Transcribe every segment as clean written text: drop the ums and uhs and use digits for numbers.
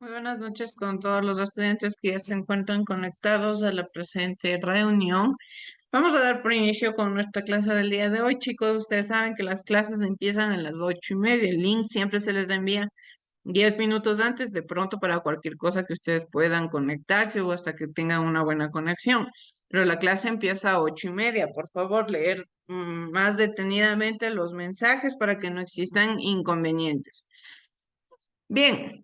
Muy buenas noches con todos los estudiantes que ya se encuentran conectados a la presente reunión. Vamos a dar por inicio con nuestra clase del día de hoy. Chicos, ustedes saben que las clases empiezan a las 8:30. El link siempre se les envía 10 minutos antes, de pronto para cualquier cosa que ustedes puedan conectarse o hasta que tengan una buena conexión. Pero la clase empieza a 8:30. Por favor, leer más detenidamente los mensajes para que no existan inconvenientes. Bien.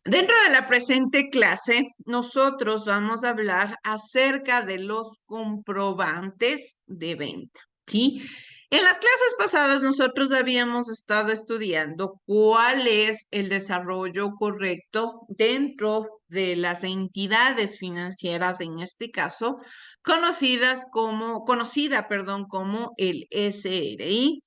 Dentro de la presente clase, nosotros vamos a hablar acerca de los comprobantes de venta, ¿sí? En las clases pasadas nosotros habíamos estado estudiando cuál es el desarrollo correcto dentro de las entidades financieras, en este caso, como el SRI.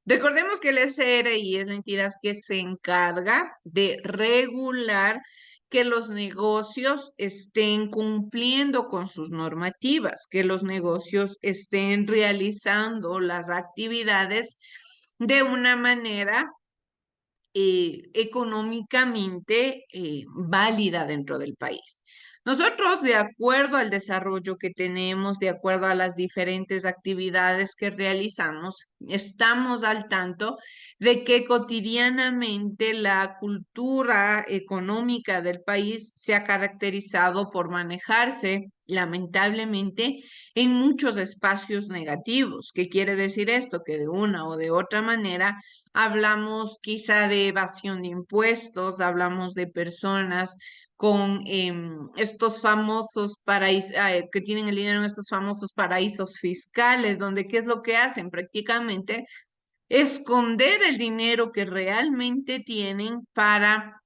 Recordemos que el SRI es la entidad que se encarga de regular que los negocios estén cumpliendo con sus normativas, que los negocios estén realizando las actividades de una manera económicamente válida dentro del país. Nosotros, de acuerdo al desarrollo que tenemos, de acuerdo a las diferentes actividades que realizamos, estamos al tanto de que cotidianamente la cultura económica del país se ha caracterizado por manejarse, lamentablemente, en muchos espacios negativos. ¿Qué quiere decir esto? Que de una o de otra manera hablamos quizá de evasión de impuestos, hablamos de personas con estos famosos paraísos, que tienen el dinero en estos famosos paraísos fiscales, donde ¿qué es lo que hacen? Prácticamente esconder el dinero que realmente tienen para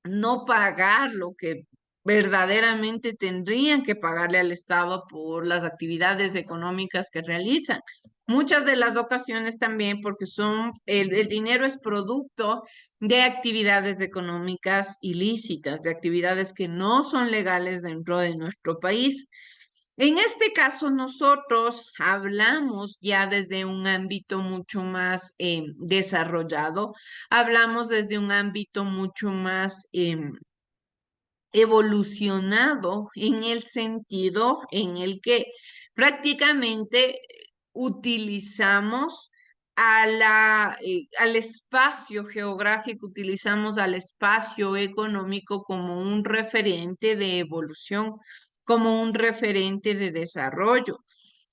no pagar lo que verdaderamente tendrían que pagarle al Estado por las actividades económicas que realizan. Muchas de las ocasiones también porque el dinero es producto de actividades económicas ilícitas, de actividades que no son legales dentro de nuestro país. En este caso, nosotros hablamos ya desde un ámbito mucho más desarrollado, hablamos desde un ámbito mucho más evolucionado en el sentido en el que prácticamente utilizamos al espacio geográfico, utilizamos al espacio económico como un referente de evolución, como un referente de desarrollo,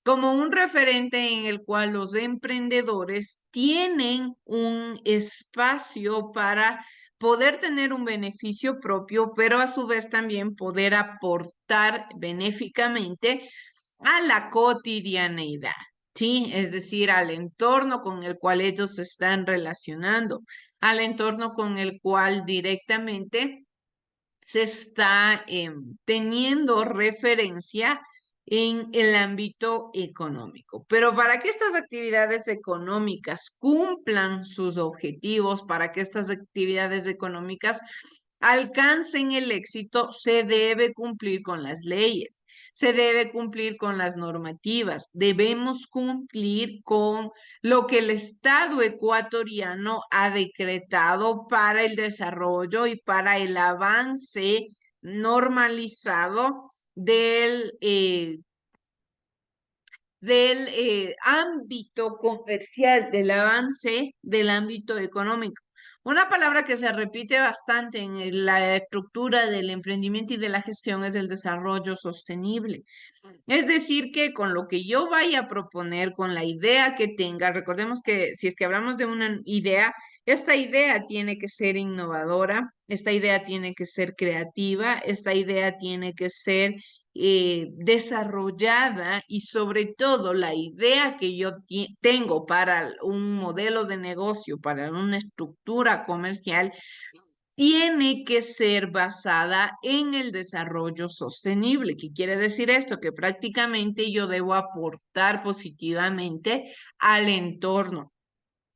como un referente en el cual los emprendedores tienen un espacio para poder tener un beneficio propio, pero a su vez también poder aportar benéficamente a la cotidianeidad. Sí, es decir, al entorno con el cual ellos se están relacionando, al entorno con el cual directamente se está teniendo referencia en el ámbito económico. Pero para que estas actividades económicas cumplan sus objetivos, para que estas actividades económicas alcancen el éxito, se debe cumplir con las leyes, se debe cumplir con las normativas, debemos cumplir con lo que el Estado ecuatoriano ha decretado para el desarrollo y para el avance normalizado del ámbito comercial, del avance del ámbito económico. Una palabra que se repite bastante en la estructura del emprendimiento y de la gestión es el desarrollo sostenible. Es decir, que con lo que yo vaya a proponer, con la idea que tenga, recordemos que si es que hablamos de una idea, esta idea tiene que ser innovadora, esta idea tiene que ser creativa, esta idea tiene que ser desarrollada y sobre todo la idea que yo tengo para un modelo de negocio, para una estructura comercial, tiene que ser basada en el desarrollo sostenible. ¿Qué quiere decir esto? Que prácticamente yo debo aportar positivamente al entorno.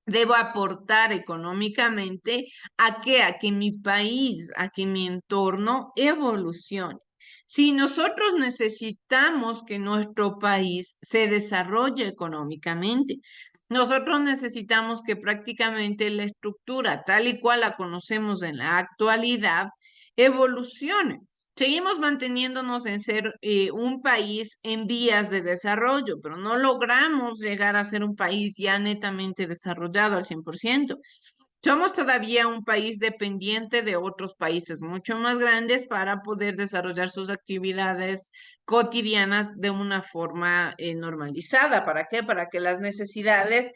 Debo aportar económicamente a que mi país, a que mi entorno evolucione. Si nosotros necesitamos que nuestro país se desarrolle económicamente, nosotros necesitamos que prácticamente la estructura tal y cual la conocemos en la actualidad evolucione. Seguimos manteniéndonos en ser un país en vías de desarrollo, pero no logramos llegar a ser un país ya netamente desarrollado al 100%. Somos todavía un país dependiente de otros países mucho más grandes para poder desarrollar sus actividades cotidianas de una forma normalizada. ¿Para qué? Para que las necesidades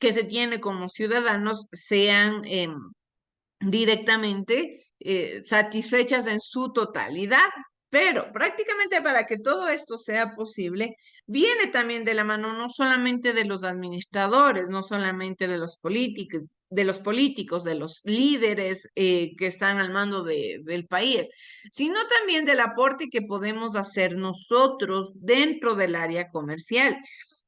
que se tiene como ciudadanos sean directamente satisfechas en su totalidad. Pero prácticamente para que todo esto sea posible, viene también de la mano no solamente de los administradores, no solamente de los líderes que están al mando del país, sino también del aporte que podemos hacer nosotros dentro del área comercial,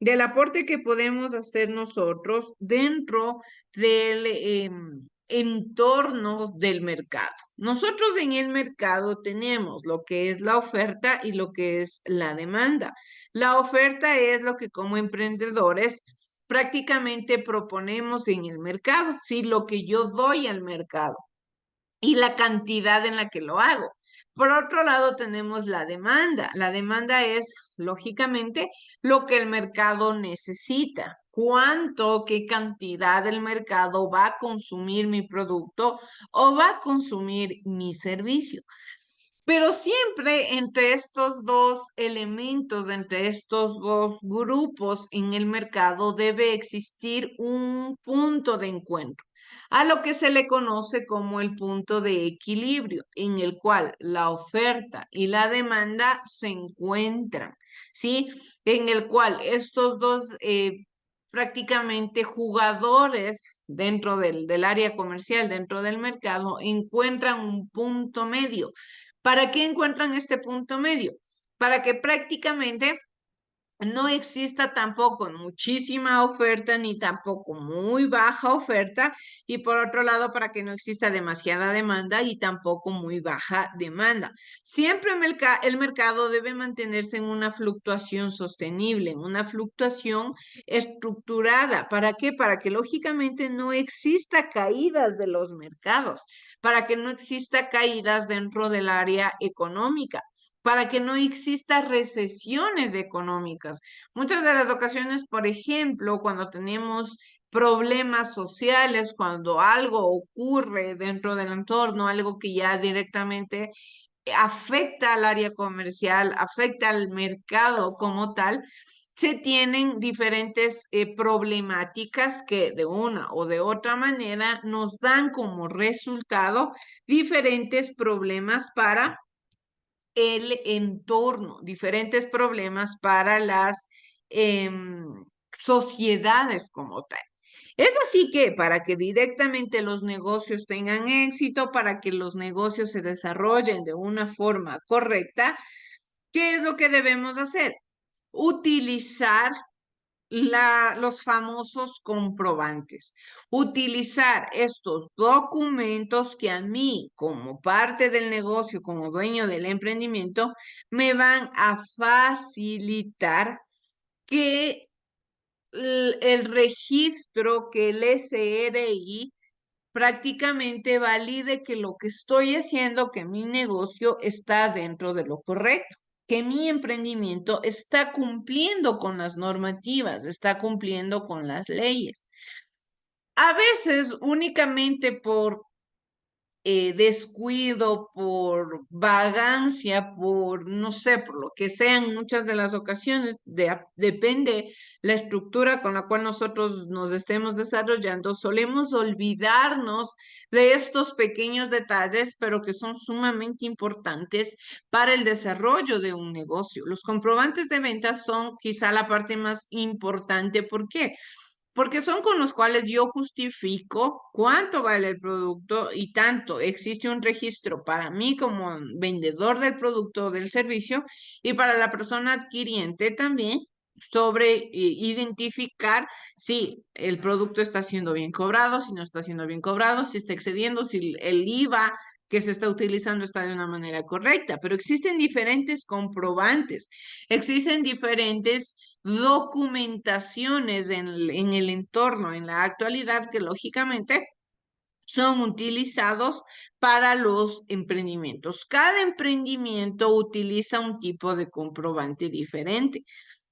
del aporte que podemos hacer nosotros dentro del entorno del mercado. Nosotros en el mercado tenemos lo que es la oferta y lo que es la demanda. La oferta es lo que como emprendedores prácticamente proponemos en el mercado, ¿sí? Lo que yo doy al mercado y la cantidad en la que lo hago. Por otro lado, tenemos la demanda. La demanda es, lógicamente, lo que el mercado necesita. ¿Cuánto, qué cantidad del mercado va a consumir mi producto o va a consumir mi servicio? Pero siempre entre estos dos elementos, entre estos dos grupos en el mercado, debe existir un punto de encuentro, a lo que se le conoce como el punto de equilibrio, en el cual la oferta y la demanda se encuentran, ¿sí? En el cual estos dos prácticamente jugadores dentro del área comercial, dentro del mercado, encuentran un punto medio. ¿Para qué encuentran este punto medio? Para que prácticamente no exista tampoco muchísima oferta ni tampoco muy baja oferta y por otro lado para que no exista demasiada demanda y tampoco muy baja demanda. Siempre el mercado debe mantenerse en una fluctuación sostenible, en una fluctuación estructurada. ¿Para qué? Para que lógicamente no exista caídas de los mercados, para que no exista caídas dentro del área económica, para que no exista recesiones económicas. Muchas de las ocasiones, por ejemplo, cuando tenemos problemas sociales, cuando algo ocurre dentro del entorno, algo que ya directamente afecta al área comercial, afecta al mercado como tal, se tienen diferentes problemáticas que de una o de otra manera nos dan como resultado diferentes problemas para el entorno, diferentes problemas para las sociedades como tal. Es así que para que directamente los negocios tengan éxito, para que los negocios se desarrollen de una forma correcta, ¿qué es lo que debemos hacer? Utilizar los famosos comprobantes. Utilizar estos documentos que a mí, como parte del negocio, como dueño del emprendimiento, me van a facilitar que el registro, que el SRI prácticamente valide que lo que estoy haciendo, que mi negocio está dentro de lo correcto, que mi emprendimiento está cumpliendo con las normativas, está cumpliendo con las leyes. A veces únicamente por descuido, por vagancia, por no sé, por lo que sea en muchas de las ocasiones, depende la estructura con la cual nosotros nos estemos desarrollando, solemos olvidarnos de estos pequeños detalles, pero que son sumamente importantes para el desarrollo de un negocio. Los comprobantes de ventas son quizá la parte más importante. ¿Por qué? Porque son con los cuales yo justifico cuánto vale el producto y tanto existe un registro para mí como vendedor del producto o del servicio y para la persona adquiriente también sobre identificar si el producto está siendo bien cobrado, si no está siendo bien cobrado, si está excediendo, si el IVA que se está utilizando está de una manera correcta. Pero existen diferentes comprobantes, existen diferentes documentaciones en el entorno, en la actualidad, que lógicamente son utilizados para los emprendimientos. Cada emprendimiento utiliza un tipo de comprobante diferente.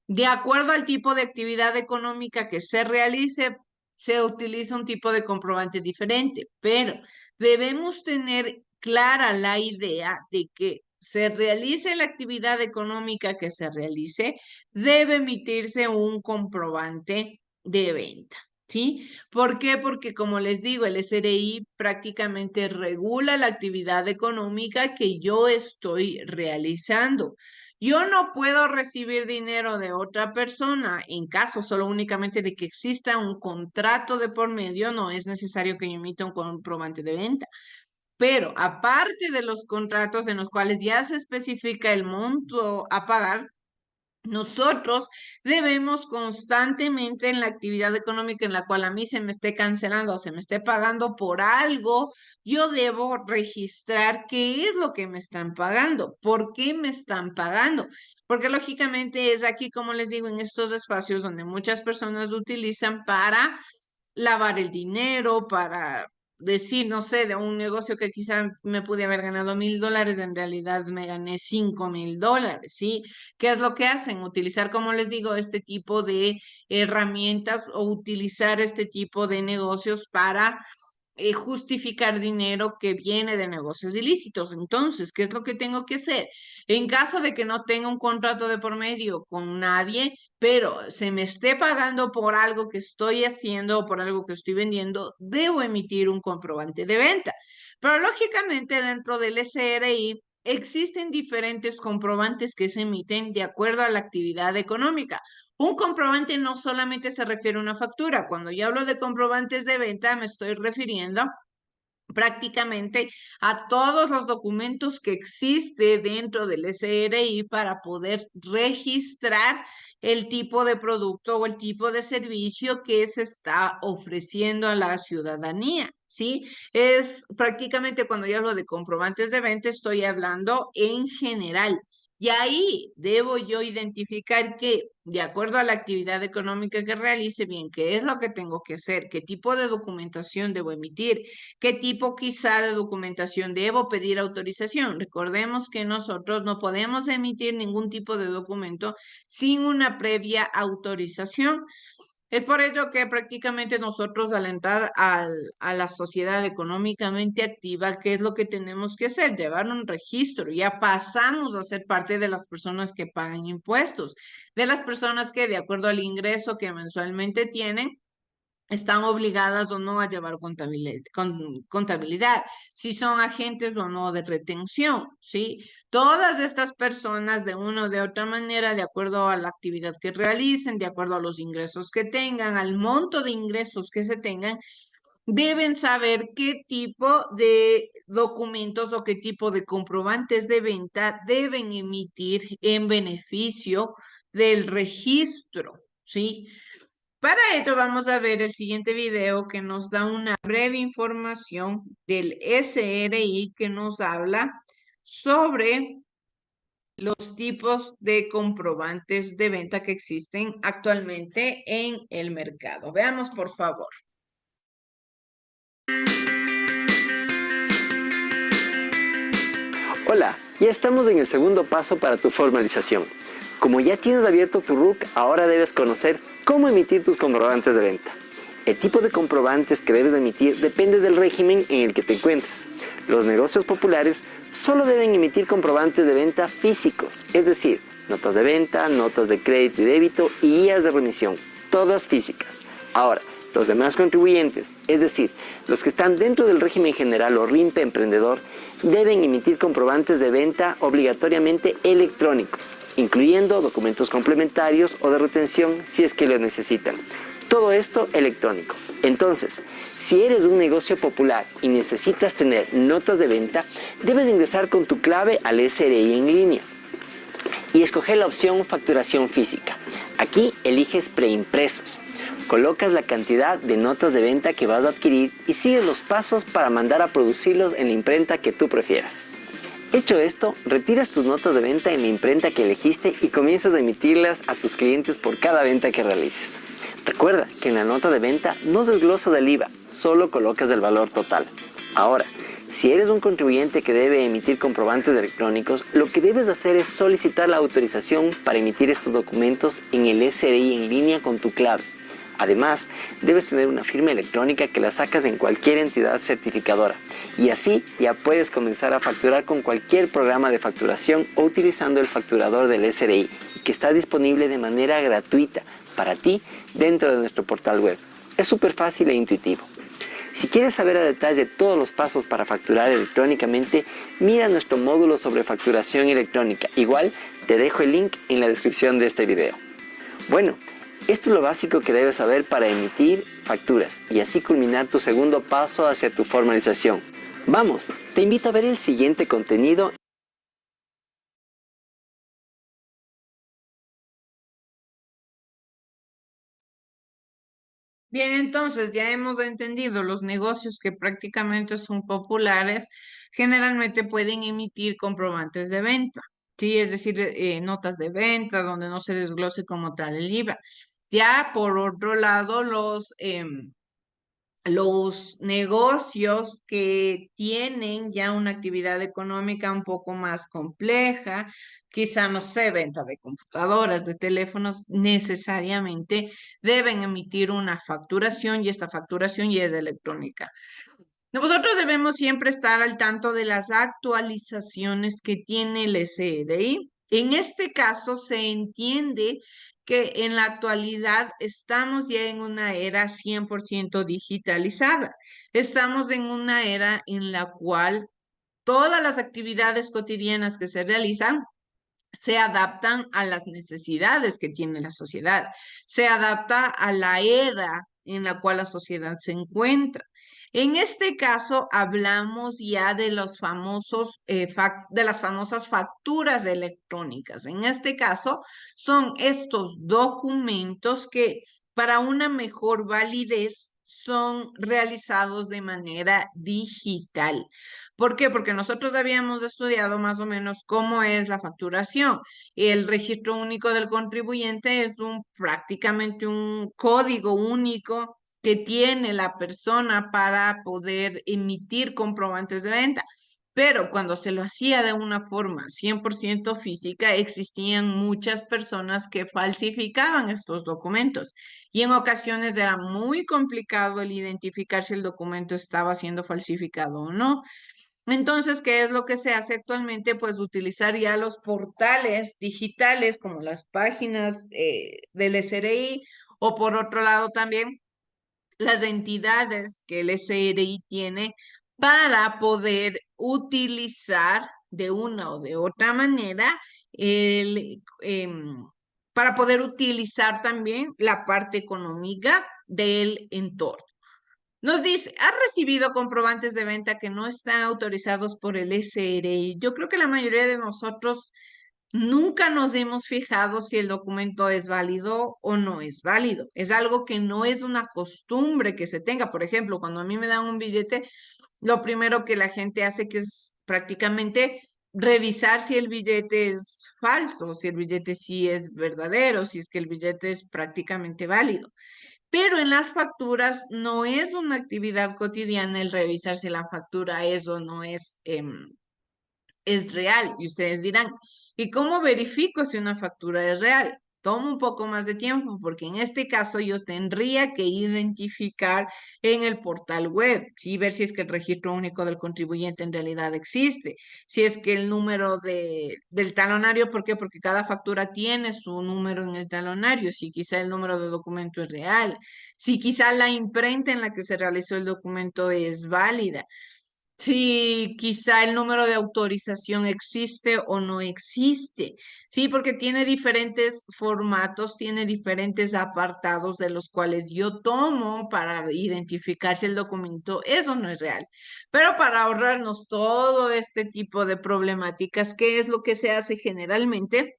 De acuerdo al tipo de actividad económica que se realice, se utiliza un tipo de comprobante diferente, pero debemos tener clara la idea de que se realice la actividad económica que se realice, debe emitirse un comprobante de venta. ¿Sí? ¿Por qué? Porque como les digo, el SRI prácticamente regula la actividad económica que yo estoy realizando. Yo no puedo recibir dinero de otra persona en caso solo únicamente de que exista un contrato de por medio, no es necesario que yo emita un comprobante de venta. Pero aparte de los contratos en los cuales ya se especifica el monto a pagar, nosotros debemos constantemente en la actividad económica en la cual a mí se me esté cancelando o se me esté pagando por algo, yo debo registrar qué es lo que me están pagando, por qué me están pagando. Porque lógicamente es aquí, como les digo, en estos espacios donde muchas personas lo utilizan para lavar el dinero, para decir, no sé, de un negocio que quizá me pude haber ganado $1,000, en realidad me gané $5,000, ¿sí? ¿Qué es lo que hacen? Utilizar, como les digo, este tipo de herramientas o utilizar este tipo de negocios para justificar dinero que viene de negocios ilícitos. Entonces, ¿qué es lo que tengo que hacer? En caso de que no tenga un contrato de por medio con nadie, pero se me esté pagando por algo que estoy haciendo o por algo que estoy vendiendo, debo emitir un comprobante de venta. Pero lógicamente dentro del SRI existen diferentes comprobantes que se emiten de acuerdo a la actividad económica. Un comprobante no solamente se refiere a una factura. Cuando yo hablo de comprobantes de venta, me estoy refiriendo prácticamente a todos los documentos que existe dentro del SRI para poder registrar el tipo de producto o el tipo de servicio que se está ofreciendo a la ciudadanía. ¿Sí? Es prácticamente cuando yo hablo de comprobantes de venta, estoy hablando en general. Y ahí debo yo identificar que, de acuerdo a la actividad económica que realice, bien, qué es lo que tengo que hacer, qué tipo de documentación debo emitir, qué tipo quizá de documentación debo pedir autorización. Recordemos que nosotros no podemos emitir ningún tipo de documento sin una previa autorización. Es por ello que prácticamente nosotros al entrar a la sociedad económicamente activa, ¿qué es lo que tenemos que hacer? Llevar un registro. Ya pasamos a ser parte de las personas que pagan impuestos, de las personas que de acuerdo al ingreso que mensualmente tienen, están obligadas o no a llevar contabilidad, si son agentes o no de retención, ¿sí? Todas estas personas, de una o de otra manera, de acuerdo a la actividad que realicen, de acuerdo a los ingresos que tengan, al monto de ingresos que se tengan, deben saber qué tipo de documentos o qué tipo de comprobantes de venta deben emitir en beneficio del registro, ¿sí? Para ello vamos a ver el siguiente video que nos da una breve información del SRI que nos habla sobre los tipos de comprobantes de venta que existen actualmente en el mercado. Veamos, por favor. Hola, ya estamos en el segundo paso para tu formalización. Como ya tienes abierto tu RUC, ahora debes conocer cómo emitir tus comprobantes de venta. El tipo de comprobantes que debes emitir depende del régimen en el que te encuentres. Los negocios populares solo deben emitir comprobantes de venta físicos, es decir, notas de venta, notas de crédito y débito y guías de remisión, todas físicas. Ahora, los demás contribuyentes, es decir, los que están dentro del régimen general o RIMPE emprendedor, deben emitir comprobantes de venta obligatoriamente electrónicos, incluyendo documentos complementarios o de retención si es que lo necesitan. Todo esto electrónico. Entonces, si eres un negocio popular y necesitas tener notas de venta, debes ingresar con tu clave al SRI en línea y escoger la opción facturación física. Aquí eliges preimpresos. Colocas la cantidad de notas de venta que vas a adquirir y sigues los pasos para mandar a producirlos en la imprenta que tú prefieras. Hecho esto, retiras tus notas de venta en la imprenta que elegiste y comienzas a emitirlas a tus clientes por cada venta que realices. Recuerda que en la nota de venta no desglosas el IVA, solo colocas el valor total. Ahora, si eres un contribuyente que debe emitir comprobantes electrónicos, lo que debes hacer es solicitar la autorización para emitir estos documentos en el SRI en línea con tu clave. Además, debes tener una firma electrónica que la sacas en cualquier entidad certificadora y así ya puedes comenzar a facturar con cualquier programa de facturación o utilizando el facturador del SRI que está disponible de manera gratuita para ti dentro de nuestro portal web. Es súper fácil e intuitivo. Si quieres saber a detalle todos los pasos para facturar electrónicamente, mira nuestro módulo sobre facturación electrónica. Igual te dejo el link en la descripción de este video. Bueno, esto es lo básico que debes saber para emitir facturas y así culminar tu segundo paso hacia tu formalización. Vamos, te invito a ver el siguiente contenido. Bien, entonces ya hemos entendido los negocios que prácticamente son populares, generalmente pueden emitir comprobantes de venta, sí, es decir, notas de venta donde no se desglose como tal el IVA. Ya por otro lado, los negocios que tienen ya una actividad económica un poco más compleja, quizá, no sé, venta de computadoras, de teléfonos, necesariamente deben emitir una facturación y esta facturación ya es electrónica. Nosotros debemos siempre estar al tanto de las actualizaciones que tiene el SRI. En este caso, se entiende que en la actualidad estamos ya en una era 100% digitalizada. Estamos en una era en la cual todas las actividades cotidianas que se realizan se adaptan a las necesidades que tiene la sociedad, se adapta a la era en la cual la sociedad se encuentra. En este caso hablamos ya de los famosos, de las famosas facturas electrónicas. En este caso son estos documentos que para una mejor validez son realizados de manera digital. ¿Por qué? Porque nosotros habíamos estudiado más o menos cómo es la facturación. El registro único del contribuyente es prácticamente un código único que tiene la persona para poder emitir comprobantes de venta. Pero cuando se lo hacía de una forma 100% física, existían muchas personas que falsificaban estos documentos y en ocasiones era muy complicado el identificar si el documento estaba siendo falsificado o no. Entonces, ¿qué es lo que se hace actualmente? Pues utilizar ya los portales digitales como las páginas del SRI o por otro lado también las entidades que el SRI tiene para poder utilizar de una o de otra manera para poder utilizar también la parte económica del entorno. Nos dice, ¿has recibido comprobantes de venta que no están autorizados por el SRI? Yo creo que la mayoría de nosotros nunca nos hemos fijado si el documento es válido o no es válido. Es algo que no es una costumbre que se tenga. Por ejemplo, cuando a mí me dan un billete, lo primero que la gente hace que es prácticamente revisar si el billete es falso, si el billete sí es verdadero, si es que el billete es prácticamente válido. Pero en las facturas no es una actividad cotidiana el revisar si la factura es o no es real. Y ustedes dirán, ¿y cómo verifico si una factura es real? Toma un poco más de tiempo porque en este caso yo tendría que identificar en el portal web, sí, ver si es que el registro único del contribuyente en realidad existe, si es que el número del talonario, ¿por qué? Porque cada factura tiene su número en el talonario, si quizá el número de documento es real, si quizá la imprenta en la que se realizó el documento es válida. Sí, quizá el número de autorización existe o no existe. Sí, porque tiene diferentes formatos, tiene diferentes apartados de los cuales yo tomo para identificar si el documento es o no es real. Pero para ahorrarnos todo este tipo de problemáticas, ¿qué es lo que se hace generalmente?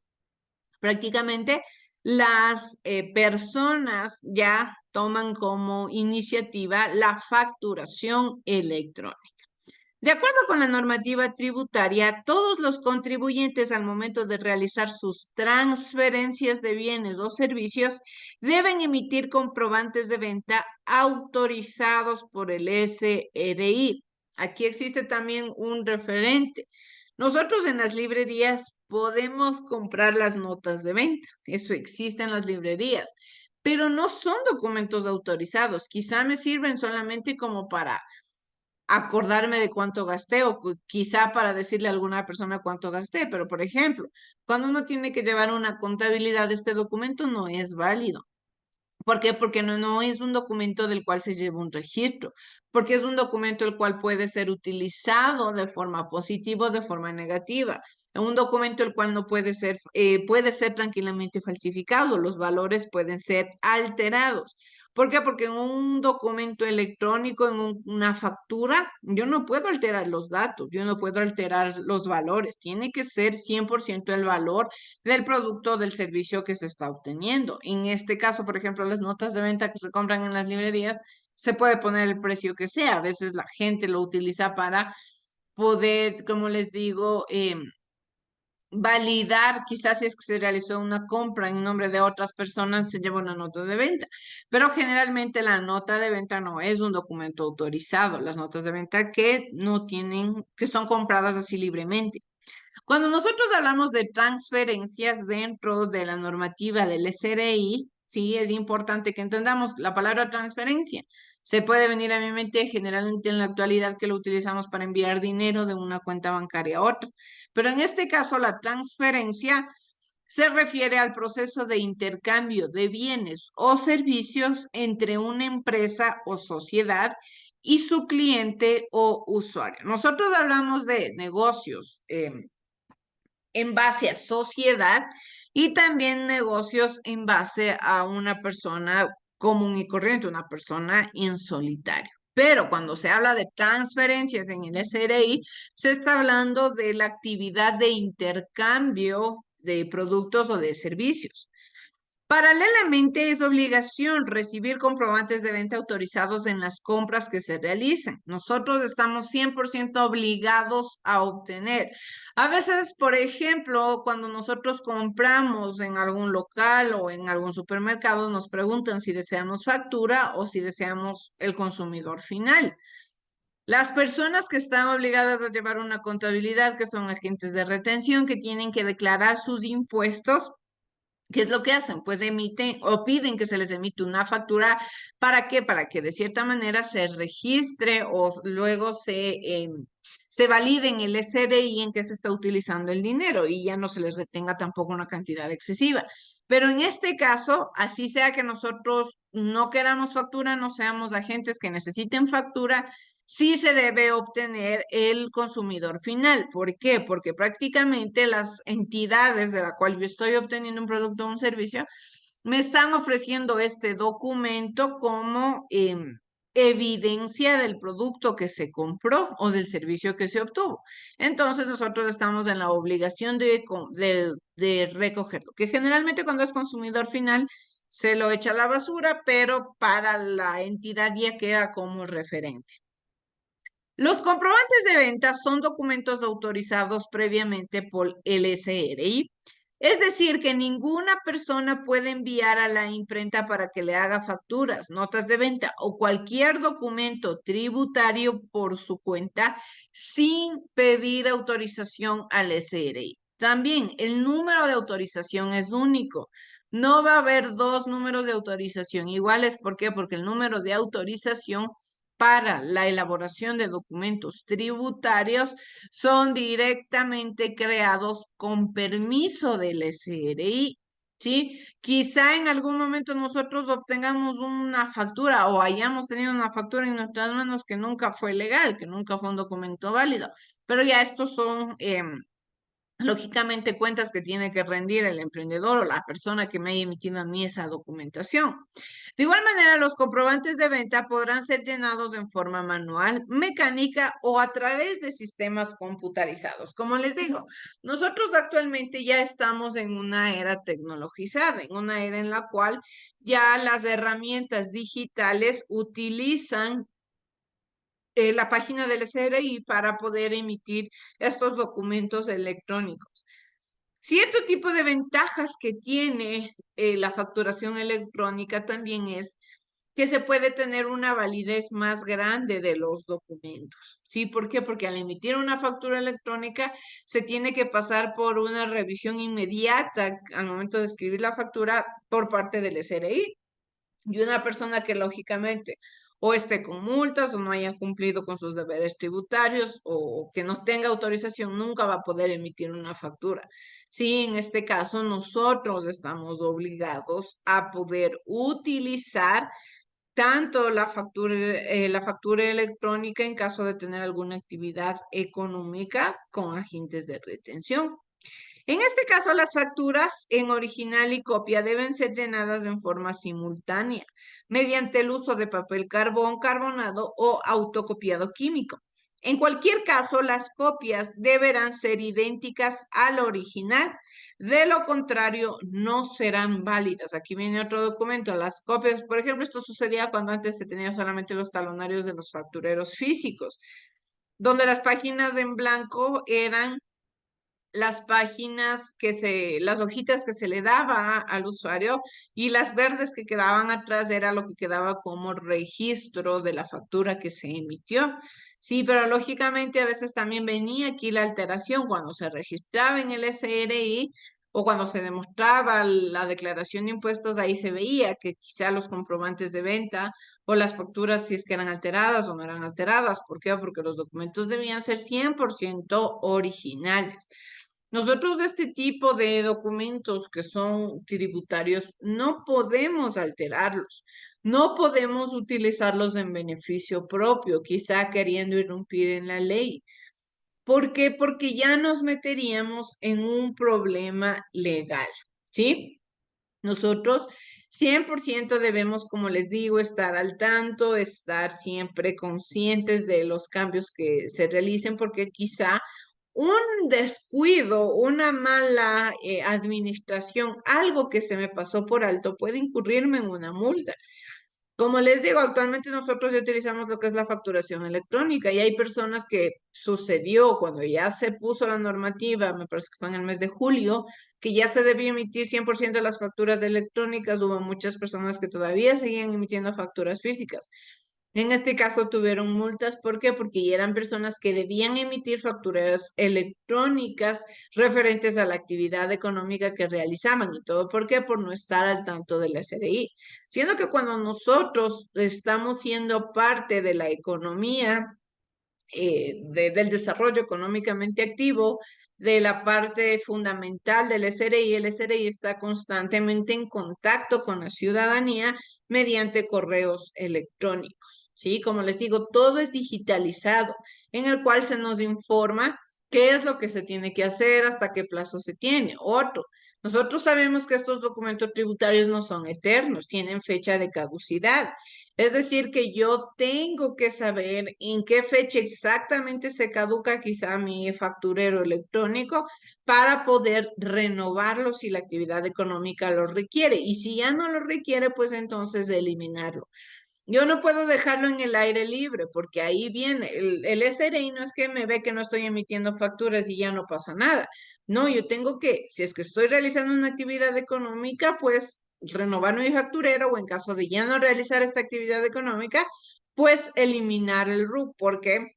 Prácticamente las personas ya toman como iniciativa la facturación electrónica. De acuerdo con la normativa tributaria, todos los contribuyentes al momento de realizar sus transferencias de bienes o servicios deben emitir comprobantes de venta autorizados por el SRI. Aquí existe también un referente. Nosotros en las librerías podemos comprar las notas de venta. Eso existe en las librerías, pero no son documentos autorizados. Quizá me sirven solamente como para acordarme de cuánto gasté o quizá para decirle a alguna persona cuánto gasté, pero por ejemplo, cuando uno tiene que llevar una contabilidad, este documento no es válido. ¿Por qué? Porque no es un documento del cual se lleva un registro, porque es un documento el cual puede ser utilizado de forma positiva o de forma negativa. Un documento el cual no puede ser tranquilamente falsificado, los valores pueden ser alterados. ¿Por qué? Porque en un documento electrónico, en una factura, yo no puedo alterar los datos, yo no puedo alterar los valores, tiene que ser 100% el valor del producto o del servicio que se está obteniendo. En este caso, por ejemplo, las notas de venta que se compran en las librerías, se puede poner el precio que sea. A veces la gente lo utiliza para poder, como les digo, validar, quizás si es que se realizó una compra en nombre de otras personas, se lleva una nota de venta. Pero generalmente la nota de venta no es un documento autorizado. Las notas de venta que no tienen, que son compradas así libremente. Cuando nosotros hablamos de transferencias dentro de la normativa del SRI, sí, es importante que entendamos la palabra transferencia. Se puede venir a mi mente generalmente en la actualidad que lo utilizamos para enviar dinero de una cuenta bancaria a otra. Pero en este caso, la transferencia se refiere al proceso de intercambio de bienes o servicios entre una empresa o sociedad y su cliente o usuario. Nosotros hablamos de negocios. En base a sociedad y también negocios en base a una persona común y corriente, una persona en solitario. Pero cuando se habla de transferencias en el SRI, se está hablando de la actividad de intercambio de productos o de servicios. Paralelamente, es obligación recibir comprobantes de venta autorizados en las compras que se realizan. Nosotros estamos 100% obligados a obtener. A veces, por ejemplo, cuando nosotros compramos en algún local o en algún supermercado, nos preguntan si deseamos factura o si deseamos el consumidor final. Las personas que están obligadas a llevar una contabilidad, que son agentes de retención, que tienen que declarar sus impuestos. ¿Qué es lo que hacen? Pues emiten o piden que se les emite una factura. ¿Para qué? Para que de cierta manera se registre o luego se valide en el SRI en que se está utilizando el dinero y ya no se les retenga tampoco una cantidad excesiva. Pero en este caso, así sea que nosotros no queramos factura, no seamos agentes que necesiten factura, sí se debe obtener el consumidor final. ¿Por qué? Porque prácticamente las entidades de la cual yo estoy obteniendo un producto o un servicio me están ofreciendo este documento como evidencia del producto que se compró o del servicio que se obtuvo. Entonces nosotros estamos en la obligación de recogerlo, que generalmente cuando es consumidor final se lo echa a la basura, pero para la entidad ya queda como referente. Los comprobantes de venta son documentos autorizados previamente por el SRI, es decir, que ninguna persona puede enviar a la imprenta para que le haga facturas, notas de venta o cualquier documento tributario por su cuenta sin pedir autorización al SRI. También el número de autorización es único. No va a haber dos números de autorización iguales. ¿Por qué? Porque el número de autorización para la elaboración de documentos tributarios son directamente creados con permiso del SRI, ¿sí? Quizá en algún momento nosotros obtengamos una factura o hayamos tenido una factura en nuestras manos que nunca fue legal, que nunca fue un documento válido, pero ya estos son lógicamente cuentas que tiene que rendir el emprendedor o la persona que me haya emitido a mí esa documentación. De igual manera, los comprobantes de venta podrán ser llenados en forma manual, mecánica o a través de sistemas computarizados. Como les digo, nosotros actualmente ya estamos en una era tecnologizada, en una era en la cual ya las herramientas digitales utilizan la página del SRI para poder emitir estos documentos electrónicos. Cierto tipo de ventajas que tiene la facturación electrónica también es que se puede tener una validez más grande de los documentos. ¿Sí? ¿Por qué? Porque al emitir una factura electrónica se tiene que pasar por una revisión inmediata al momento de escribir la factura por parte del SRI. Y una persona que lógicamente o esté con multas o no haya cumplido con sus deberes tributarios o que no tenga autorización nunca va a poder emitir una factura. Sí, en este caso nosotros estamos obligados a poder utilizar tanto la factura electrónica en caso de tener alguna actividad económica con agentes de retención. En este caso, las facturas en original y copia deben ser llenadas en forma simultánea mediante el uso de papel carbón, carbonado o autocopiado químico. En cualquier caso, las copias deberán ser idénticas al original. De lo contrario, no serán válidas. Aquí viene otro documento. Las copias, por ejemplo, esto sucedía cuando antes se tenía solamente los talonarios de los factureros físicos, donde las páginas en blanco eran las páginas las hojitas que se le daba al usuario y las verdes que quedaban atrás era lo que quedaba como registro de la factura que se emitió. Sí, pero lógicamente a veces también venía aquí la alteración cuando se registraba en el SRI o cuando se demostraba la declaración de impuestos, ahí se veía que quizá los comprobantes de venta o las facturas si es que eran alteradas o no eran alteradas. ¿Por qué? Porque los documentos debían ser 100% originales. Nosotros de este tipo de documentos que son tributarios no podemos alterarlos, no podemos utilizarlos en beneficio propio, quizá queriendo irrumpir en la ley. ¿Por qué? Porque ya nos meteríamos en un problema legal, ¿sí? Nosotros 100% debemos, como les digo, estar al tanto, estar siempre conscientes de los cambios que se realicen, porque quizá un descuido, una mala administración, algo que se me pasó por alto puede incurrirme en una multa. Como les digo, actualmente nosotros ya utilizamos lo que es la facturación electrónica y hay personas que sucedió cuando ya se puso la normativa, me parece que fue en el mes de julio, que ya se debía emitir 100% de las facturas electrónicas. Hubo muchas personas que todavía seguían emitiendo facturas físicas. En este caso tuvieron multas, ¿por qué? Porque ya eran personas que debían emitir facturas electrónicas referentes a la actividad económica que realizaban. ¿Y todo por qué? Por no estar al tanto de la SRI. Siendo que cuando nosotros estamos siendo parte de la economía, del desarrollo económicamente activo, de la parte fundamental del SRI. El SRI está constantemente en contacto con la ciudadanía mediante correos electrónicos. ¿Sí? Como les digo, todo es digitalizado, en el cual se nos informa qué es lo que se tiene que hacer, hasta qué plazo se tiene. Otro, nosotros sabemos que estos documentos tributarios no son eternos, tienen fecha de caducidad. Es decir, que yo tengo que saber en qué fecha exactamente se caduca quizá mi facturero electrónico para poder renovarlo si la actividad económica lo requiere. Y si ya no lo requiere, pues entonces eliminarlo. Yo no puedo dejarlo en el aire libre porque ahí viene el SRI, no es que me ve que no estoy emitiendo facturas y ya no pasa nada. No, yo tengo que, si es que estoy realizando una actividad económica, pues renovar mi facturero o en caso de ya no realizar esta actividad económica, pues eliminar el RUC. ¿Por qué?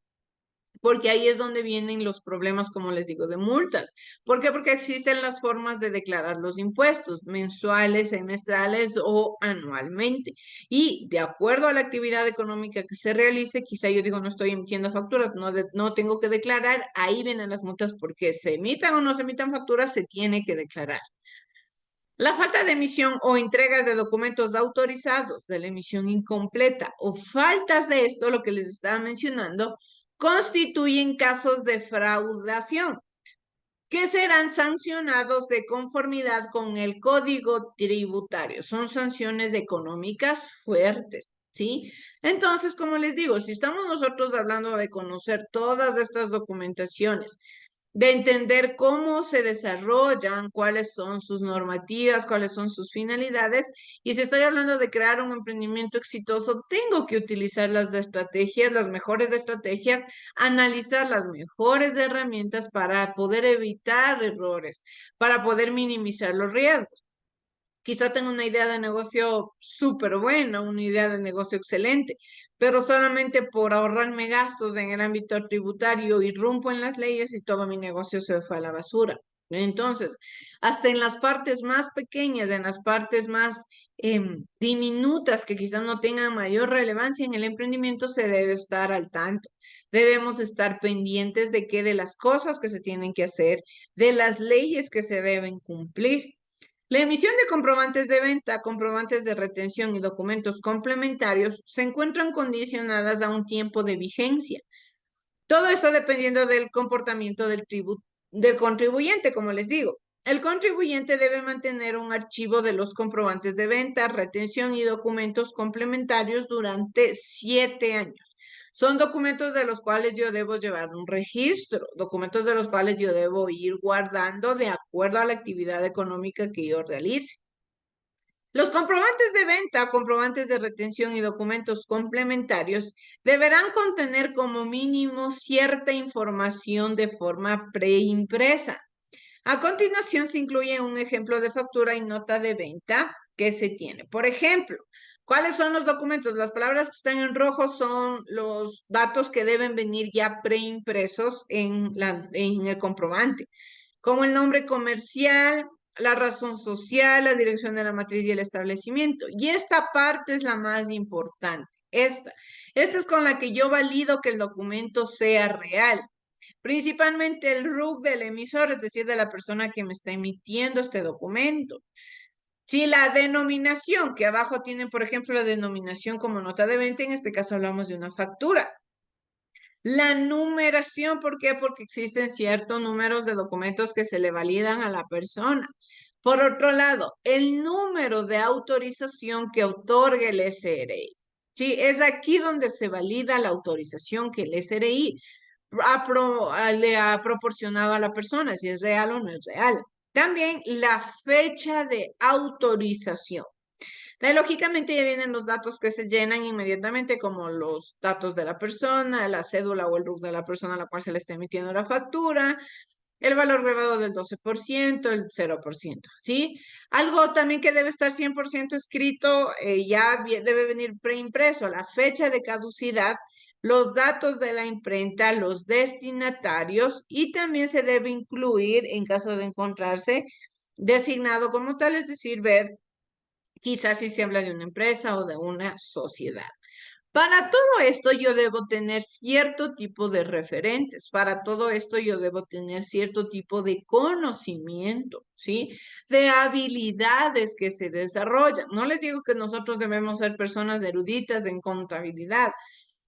Porque ahí es donde vienen los problemas, como les digo, de multas. ¿Por qué? Porque existen las formas de declarar los impuestos mensuales, semestrales o anualmente. Y de acuerdo a la actividad económica que se realice, quizá yo digo, no estoy emitiendo facturas, no tengo que declarar, ahí vienen las multas porque se emitan o no se emitan facturas, se tiene que declarar. La falta de emisión o entregas de documentos autorizados, de la emisión incompleta o faltas de esto, lo que les estaba mencionando, constituyen casos de fraudación que serán sancionados de conformidad con el Código Tributario. Son sanciones económicas fuertes, ¿sí? Entonces, como les digo, si estamos nosotros hablando de conocer todas estas documentaciones, de entender cómo se desarrollan, cuáles son sus normativas, cuáles son sus finalidades. Y si estoy hablando de crear un emprendimiento exitoso, tengo que utilizar las estrategias, las mejores estrategias, analizar las mejores herramientas para poder evitar errores, para poder minimizar los riesgos. Quizá tenga una idea de negocio súper buena, una idea de negocio excelente, pero solamente por ahorrarme gastos en el ámbito tributario irrumpo en las leyes y todo mi negocio se fue a la basura. Entonces, hasta en las partes más pequeñas, en las partes más diminutas que quizás no tengan mayor relevancia en el emprendimiento, se debe estar al tanto. Debemos estar pendientes de qué de las cosas que se tienen que hacer, de las leyes que se deben cumplir. La emisión de comprobantes de venta, comprobantes de retención y documentos complementarios se encuentran condicionadas a un tiempo de vigencia. Todo esto dependiendo del comportamiento del contribuyente, como les digo. El contribuyente debe mantener un archivo de los comprobantes de venta, retención y documentos complementarios durante 7 años. Son documentos de los cuales yo debo llevar un registro, documentos de los cuales yo debo ir guardando de acuerdo a la actividad económica que yo realice. Los comprobantes de venta, comprobantes de retención y documentos complementarios deberán contener como mínimo cierta información de forma preimpresa. A continuación se incluye un ejemplo de factura y nota de venta que se tiene. Por ejemplo, ¿cuáles son los documentos? Las palabras que están en rojo son los datos que deben venir ya preimpresos en el comprobante, como el nombre comercial, la razón social, la dirección de la matriz y el establecimiento. Y esta parte es la más importante. Esta es con la que yo valido que el documento sea real. Principalmente el RUC del emisor, es decir, de la persona que me está emitiendo este documento. Si la denominación, que abajo tienen, por ejemplo, la denominación como nota de venta, en este caso hablamos de una factura. La numeración, ¿por qué? Porque existen ciertos números de documentos que se le validan a la persona. Por otro lado, el número de autorización que otorga el SRI. Sí, es aquí donde se valida la autorización que el SRI le ha proporcionado a la persona, si es real o no es real. También la fecha de autorización. Lógicamente ya vienen los datos que se llenan inmediatamente, como los datos de la persona, la cédula o el RUC de la persona a la cual se le está emitiendo la factura, el valor agregado del 12%, el 0%, ¿sí? Algo también que debe estar 100% escrito, debe venir preimpreso, la fecha de caducidad, los datos de la imprenta, los destinatarios, y también se debe incluir, en caso de encontrarse designado como tal, es decir, ver quizás si se habla de una empresa o de una sociedad. Para todo esto yo debo tener cierto tipo de referentes, para todo esto yo debo tener cierto tipo de conocimiento, ¿sí? De habilidades que se desarrollan. No les digo que nosotros debemos ser personas eruditas en contabilidad,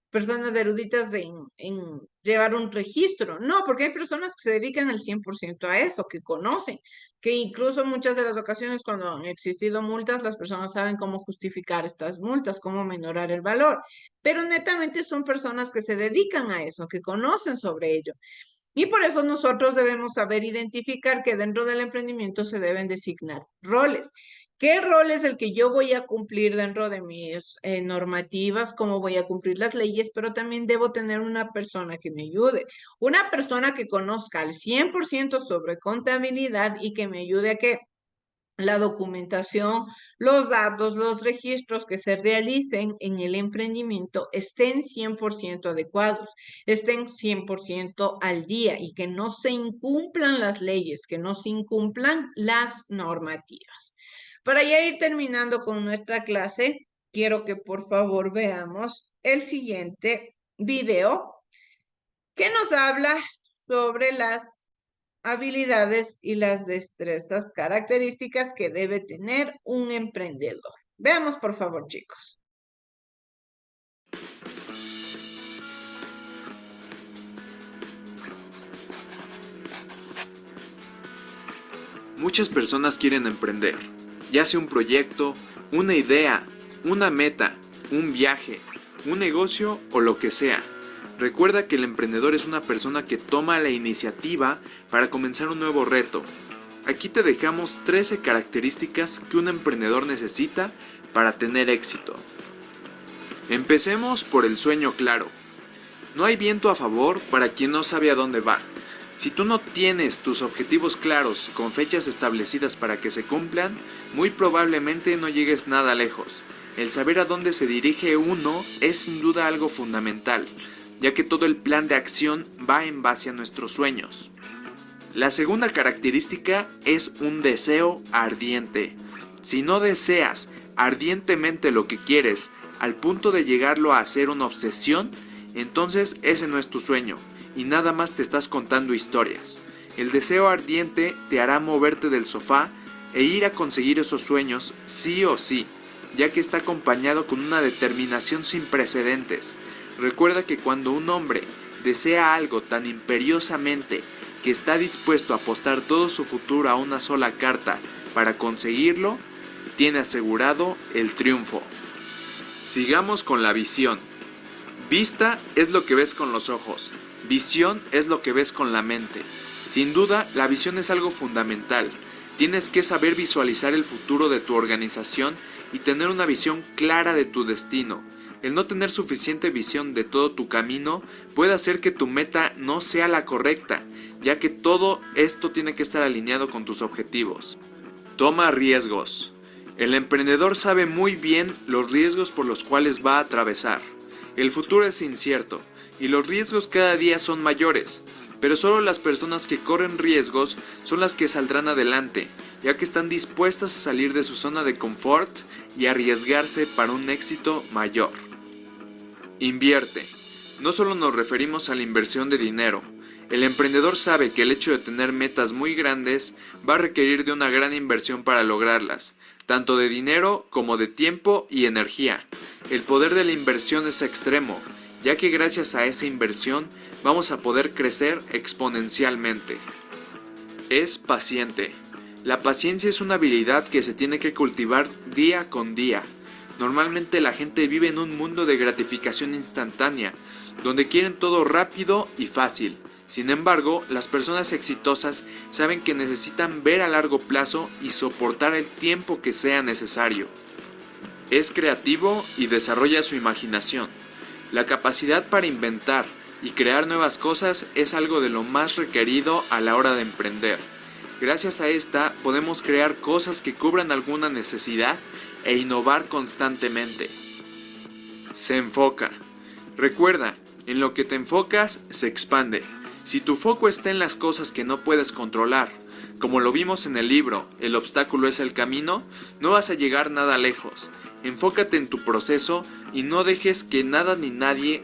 personas eruditas en llevar un registro. No, porque hay personas que se dedican al 100% a eso, que conocen, que incluso muchas de las ocasiones cuando han existido multas, las personas saben cómo justificar estas multas, cómo menorar el valor, pero netamente son personas que se dedican a eso, que conocen sobre ello. Y por eso nosotros debemos saber identificar que dentro del emprendimiento se deben designar roles. ¿Qué rol es el que yo voy a cumplir dentro de mis normativas? ¿Cómo voy a cumplir las leyes? Pero también debo tener una persona que me ayude, una persona que conozca al 100% sobre contabilidad y que me ayude a que la documentación, los datos, los registros que se realicen en el emprendimiento estén 100% adecuados, estén 100% al día y que no se incumplan las leyes, que no se incumplan las normativas. Para ya ir terminando con nuestra clase, quiero que por favor veamos el siguiente video que nos habla sobre las habilidades y las destrezas características que debe tener un emprendedor. Veamos, por favor, chicos. Muchas personas quieren emprender, ya sea un proyecto, una idea, una meta, un viaje, un negocio o lo que sea. Recuerda que el emprendedor es una persona que toma la iniciativa para comenzar un nuevo reto. Aquí te dejamos 13 características que un emprendedor necesita para tener éxito. Empecemos por el sueño claro. No hay viento a favor para quien no sabe a dónde va. Si tú no tienes tus objetivos claros con fechas establecidas para que se cumplan, muy probablemente no llegues nada lejos. El saber a dónde se dirige uno es sin duda algo fundamental, ya que todo el plan de acción va en base a nuestros sueños. La segunda característica es un deseo ardiente. Si no deseas ardientemente lo que quieres al punto de llegarlo a hacer una obsesión, entonces ese no es tu sueño y nada más te estás contando historias. El deseo ardiente te hará moverte del sofá e ir a conseguir esos sueños sí o sí, ya que está acompañado con una determinación sin precedentes. Recuerda que cuando un hombre desea algo tan imperiosamente que está dispuesto a apostar todo su futuro a una sola carta para conseguirlo, tiene asegurado el triunfo. Sigamos con la visión. Vista es lo que ves con los ojos. Visión es lo que ves con la mente. Sin duda, la visión es algo fundamental. Tienes que saber visualizar el futuro de tu organización y tener una visión clara de tu destino. El no tener suficiente visión de todo tu camino puede hacer que tu meta no sea la correcta, ya que todo esto tiene que estar alineado con tus objetivos. Toma riesgos. El emprendedor sabe muy bien los riesgos por los cuales va a atravesar. El futuro es incierto y los riesgos cada día son mayores, pero solo las personas que corren riesgos son las que saldrán adelante, ya que están dispuestas a salir de su zona de confort y arriesgarse para un éxito mayor. Invierte. No solo nos referimos a la inversión de dinero. El emprendedor sabe que el hecho de tener metas muy grandes va a requerir de una gran inversión para lograrlas, tanto de dinero como de tiempo y energía. El poder de la inversión es extremo, ya que gracias a esa inversión vamos a poder crecer exponencialmente. Es paciente. La paciencia es una habilidad que se tiene que cultivar día con día. Normalmente la gente vive en un mundo de gratificación instantánea, donde quieren todo rápido y fácil. Sin embargo, las personas exitosas saben que necesitan ver a largo plazo y soportar el tiempo que sea necesario. Es creativo y desarrolla su imaginación. La capacidad para inventar, y crear nuevas cosas es algo de lo más requerido a la hora de emprender. Gracias a esta podemos crear cosas que cubran alguna necesidad e innovar constantemente. Se enfoca. Recuerda, en lo que te enfocas se expande. Si tu foco está en las cosas que no puedes controlar, como lo vimos en el libro El obstáculo es el camino, no vas a llegar nada lejos. Enfócate en tu proceso y no dejes que nada ni nadie